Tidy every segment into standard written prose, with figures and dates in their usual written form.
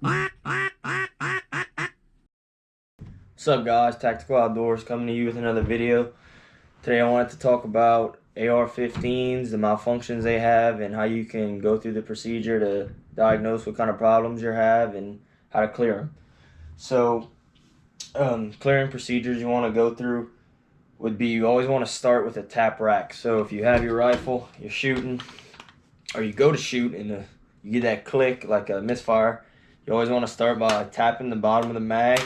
What's up guys, Tactical Outdoors coming to you with another video. Today I wanted to talk about AR-15s, the malfunctions they have, and how you can go through the procedure to diagnose what kind of problems you have and how to clear them. So, clearing procedures you want to go through would be, you always want to start with a tap rack. So if you have your rifle, you're shooting, or you go to shoot and you get that click like a misfire, you always want to start by tapping the bottom of the mag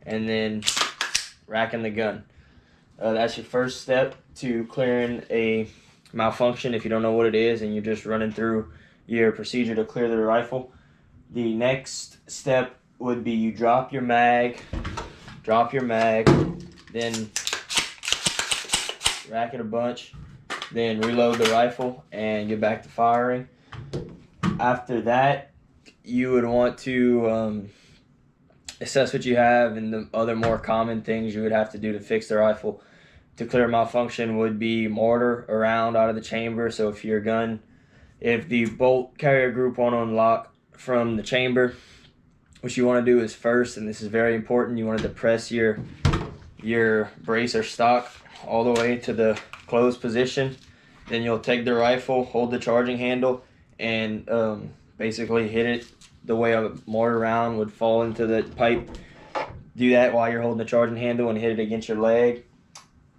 and then racking the gun. That's your first step to clearing a malfunction if you don't know what it is and you're just running through your procedure to clear the rifle. The next step would be you drop your mag, then rack it a bunch, then reload the rifle and get back to firing. After that, you would want to assess what you have, and the other more common things you would have to do to fix the rifle to clear malfunction would be mortar around out of the chamber. So if the bolt carrier group won't unlock from the chamber, what you want to do is first, and this is very important, you want to depress your brace or stock all the way to the closed position. Then you'll take the rifle, hold the charging handle, and basically hit it the way a mortar round would fall into the pipe. Do that while you're holding the charging handle and hit it against your leg.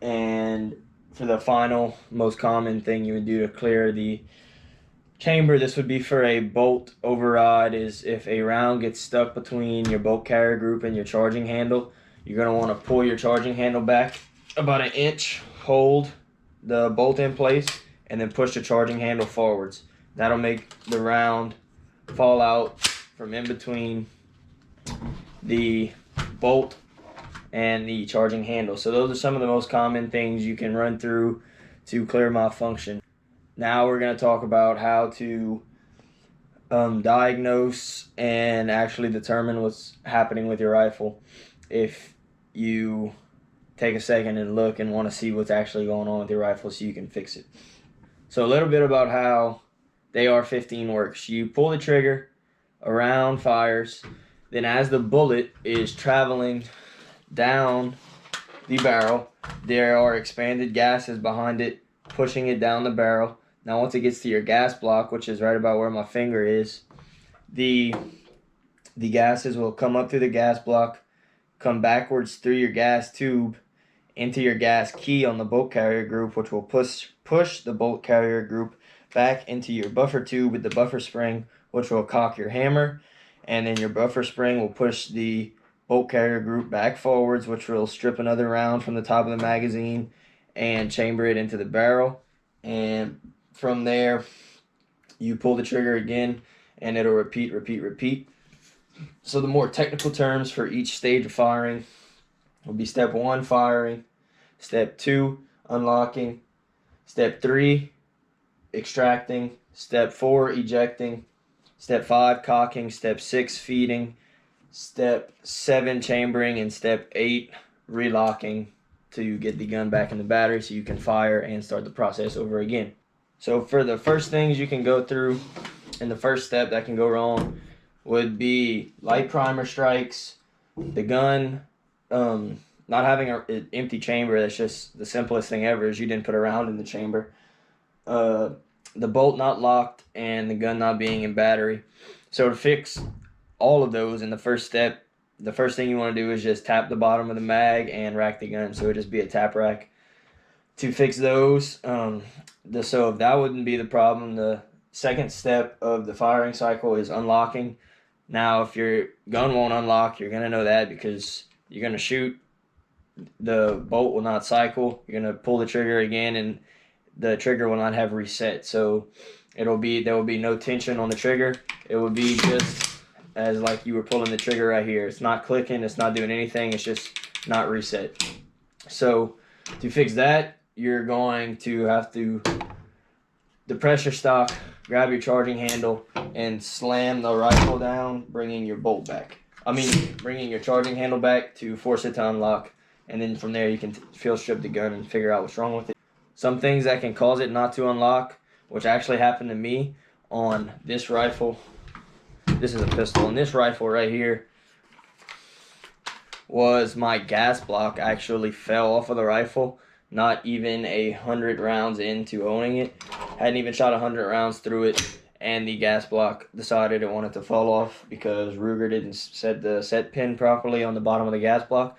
And for the final, most common thing you would do to clear the chamber, this would be for a bolt override, is if a round gets stuck between your bolt carrier group and your charging handle, you're going to want to pull your charging handle back about an inch, hold the bolt in place, and then push the charging handle forwards. That'll make the round fall out from in between the bolt and the charging handle. So those are some of the most common things you can run through to clear malfunction. Now we're going to talk about how to diagnose and actually determine what's happening with your rifle if you take a second and look and want to see what's actually going on with your rifle so you can fix it. So a little bit about how the AR-15 works. You pull the trigger, a round fires, then as the bullet is traveling down the barrel, there are expanded gases behind it pushing it down the barrel. Now once it gets to your gas block, which is right about where my finger is, the gases will come up through the gas block, come backwards through your gas tube into your gas key on the bolt carrier group, which will push the bolt carrier group back into your buffer tube with the buffer spring, which will cock your hammer, and then your buffer spring will push the bolt carrier group back forwards, which will strip another round from the top of the magazine and chamber it into the barrel. And from there, you pull the trigger again and it'll repeat. So the more technical terms for each stage of firing will be step 1, firing, step 2, unlocking, step 3, extracting, step 4, ejecting, step 5, cocking, step 6, feeding, step 7, chambering, and step 8, relocking to get the gun back in the battery so you can fire and start the process over again. So for the first things you can go through in the first step that can go wrong would be light primer strikes, the gun not having an empty chamber. That's just the simplest thing ever, is you didn't put a round in the chamber. The bolt not locked and the gun not being in battery. So to fix all of those in the first step, the first thing you want to do is just tap the bottom of the mag and rack the gun. So it would just be a tap rack. To fix those, so if that wouldn't be the problem, the second step of the firing cycle is unlocking. Now if your gun won't unlock, you're going to know that because you're going to shoot, the bolt will not cycle, you're going to pull the trigger again and the trigger will not have reset. So there will be no tension on the trigger. It will be just as like you were pulling the trigger right here. It's not clicking, it's not doing anything, it's just not reset. So to fix that, you're going to have to depress your stock, grab your charging handle, and slam the rifle down, bringing your charging handle back to force it to unlock. And then from there you can field strip the gun and figure out what's wrong with it. Some things that can cause it not to unlock, which actually happened to me on this rifle, this is a pistol, and this rifle right here was my gas block actually fell off of the rifle, not even 100 rounds into owning it. Hadn't even shot 100 rounds through it, and the gas block decided it wanted to fall off because Ruger didn't set the set pin properly on the bottom of the gas block.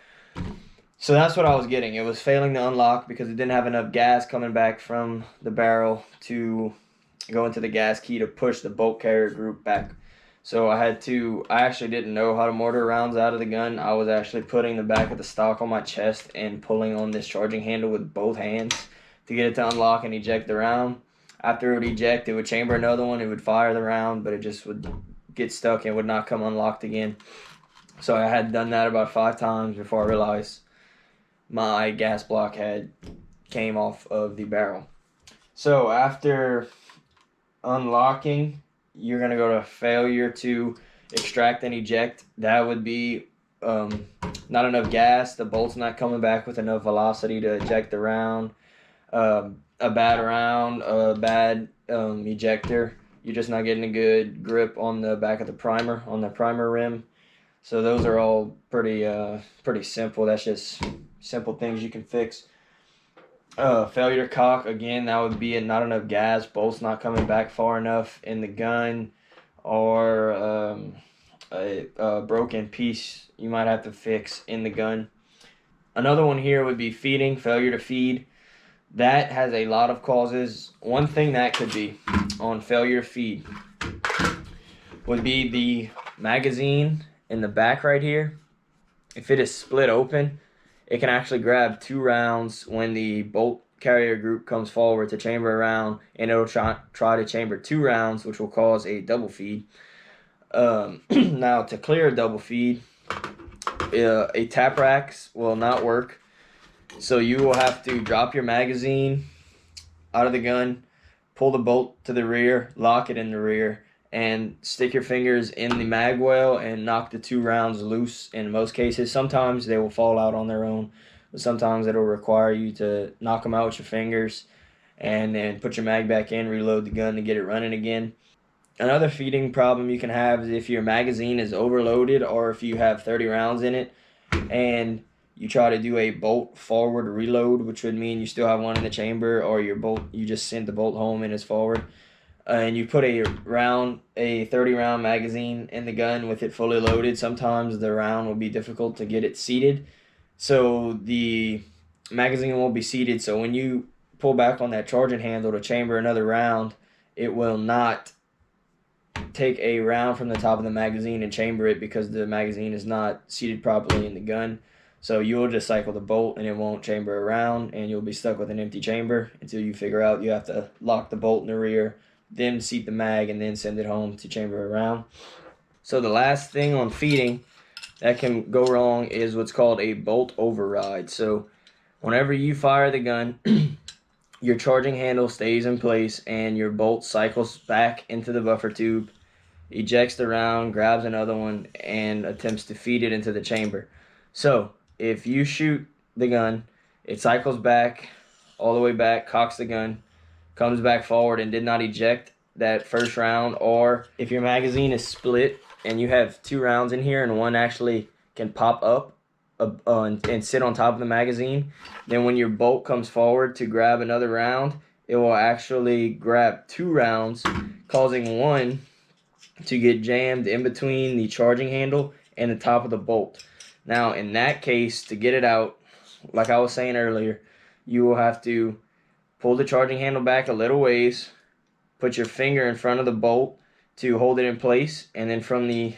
So that's what I was getting. It was failing to unlock because it didn't have enough gas coming back from the barrel to go into the gas key to push the bolt carrier group back. So I actually didn't know how to mortar rounds out of the gun. I was actually putting the back of the stock on my chest and pulling on this charging handle with both hands to get it to unlock and eject the round. After it would eject, it would chamber another one, it would fire the round, but it just would get stuck and would not come unlocked again. So I had done that about 5 times before I realized my gas block had came off of the barrel. So after unlocking, you're going to go to failure to extract and eject. That would be not enough gas, the bolt's not coming back with enough velocity to eject the round, a bad round, a bad ejector. You're just not getting a good grip on the back of the primer, on the primer rim. So those are all pretty simple. That's just simple things you can fix. Failure to cock, again, that would be not enough gas, bolts not coming back far enough in the gun, or a broken piece you might have to fix in the gun. Another one here would be feeding, failure to feed. That has a lot of causes. One thing that could be on failure to feed would be the magazine in the back right here. If it is split open, it can actually grab 2 rounds when the bolt carrier group comes forward to chamber a round, and it'll try to chamber 2 rounds, which will cause a double feed. Now, to clear a double feed, a tap racks will not work. So you will have to drop your magazine out of the gun, pull the bolt to the rear, lock it in the rear, and stick your fingers in the mag well and knock the 2 rounds loose in most cases. Sometimes they will fall out on their own, but sometimes it'll require you to knock them out with your fingers and then put your mag back in, reload the gun to get it running again. Another feeding problem you can have is if your magazine is overloaded, or if you have 30 rounds in it and you try to do a bolt forward reload, which would mean you still have one in the chamber, or you just sent the bolt home and it's forward. And you put a 30 round magazine in the gun with it fully loaded, sometimes the round will be difficult to get it seated. So the magazine won't be seated. So when you pull back on that charging handle to chamber another round, it will not take a round from the top of the magazine and chamber it because the magazine is not seated properly in the gun. So you will just cycle the bolt and it won't chamber a round, and you'll be stuck with an empty chamber until you figure out you have to lock the bolt in the rear, then seat the mag, and then send it home to chamber a round. So the last thing on feeding that can go wrong is what's called a bolt override. So whenever you fire the gun, your charging handle stays in place and your bolt cycles back into the buffer tube, ejects the round, grabs another one, and attempts to feed it into the chamber. So if you shoot the gun, it cycles back, all the way back, cocks the gun, comes back forward and did not eject that first round, or if your magazine is split and you have 2 rounds in here and one actually can pop up and sit on top of the magazine, then when your bolt comes forward to grab another round, it will actually grab 2 rounds, causing one to get jammed in between the charging handle and the top of the bolt. Now, in that case, to get it out, like I was saying earlier, you will have to pull the charging handle back a little ways, put your finger in front of the bolt to hold it in place, and then from the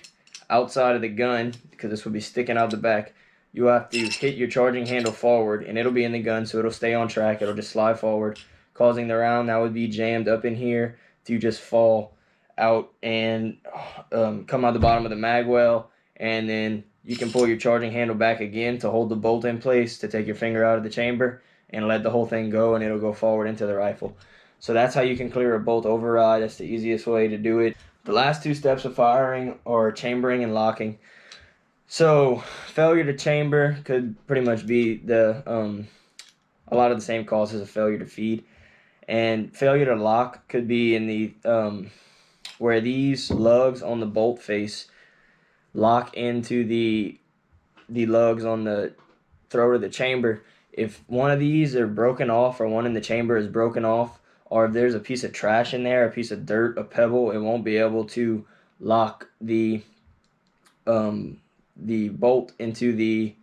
outside of the gun, because this will be sticking out the back, you have to hit your charging handle forward, and it'll be in the gun, so it'll stay on track. It'll just slide forward, causing the round that would be jammed up in here to just fall out and come out the bottom of the mag well, and then you can pull your charging handle back again to hold the bolt in place, to take your finger out of the chamber and let the whole thing go, and it'll go forward into the rifle. So that's how you can clear a bolt override. That's the easiest way to do it. The last 2 steps of firing are chambering and locking. So failure to chamber could pretty much be a lot of the same causes of failure to feed, and failure to lock could be in the where these lugs on the bolt face lock into the lugs on the throat of the chamber. If one of these are broken off, or one in the chamber is broken off, or if there's a piece of trash in there, a piece of dirt, a pebble, it won't be able to lock the bolt into the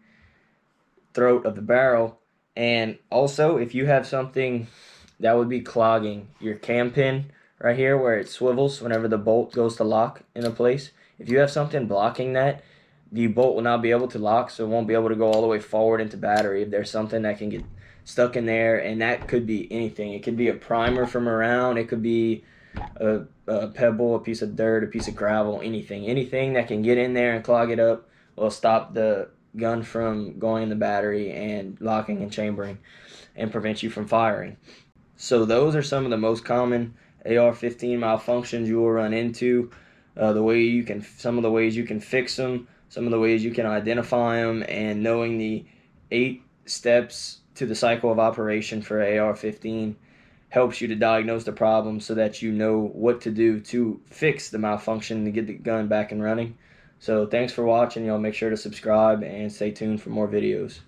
throat of the barrel. And also, if you have something that would be clogging your cam pin right here where it swivels whenever the bolt goes to lock in a place, if you have something blocking that, the bolt will not be able to lock, so it won't be able to go all the way forward into battery if there's something that can get stuck in there. And that could be anything. It could be a primer from around, it could be a pebble, a piece of dirt, a piece of gravel, anything that can get in there and clog it up will stop the gun from going in the battery and locking and chambering and prevent you from firing. So those are some of the most common AR-15 malfunctions you will run into. Some of the ways you can fix them, some of the ways you can identify them, and knowing the 8 steps to the cycle of operation for AR-15 helps you to diagnose the problem so that you know what to do to fix the malfunction to get the gun back and running. So thanks for watching. Y'all make sure to subscribe and stay tuned for more videos.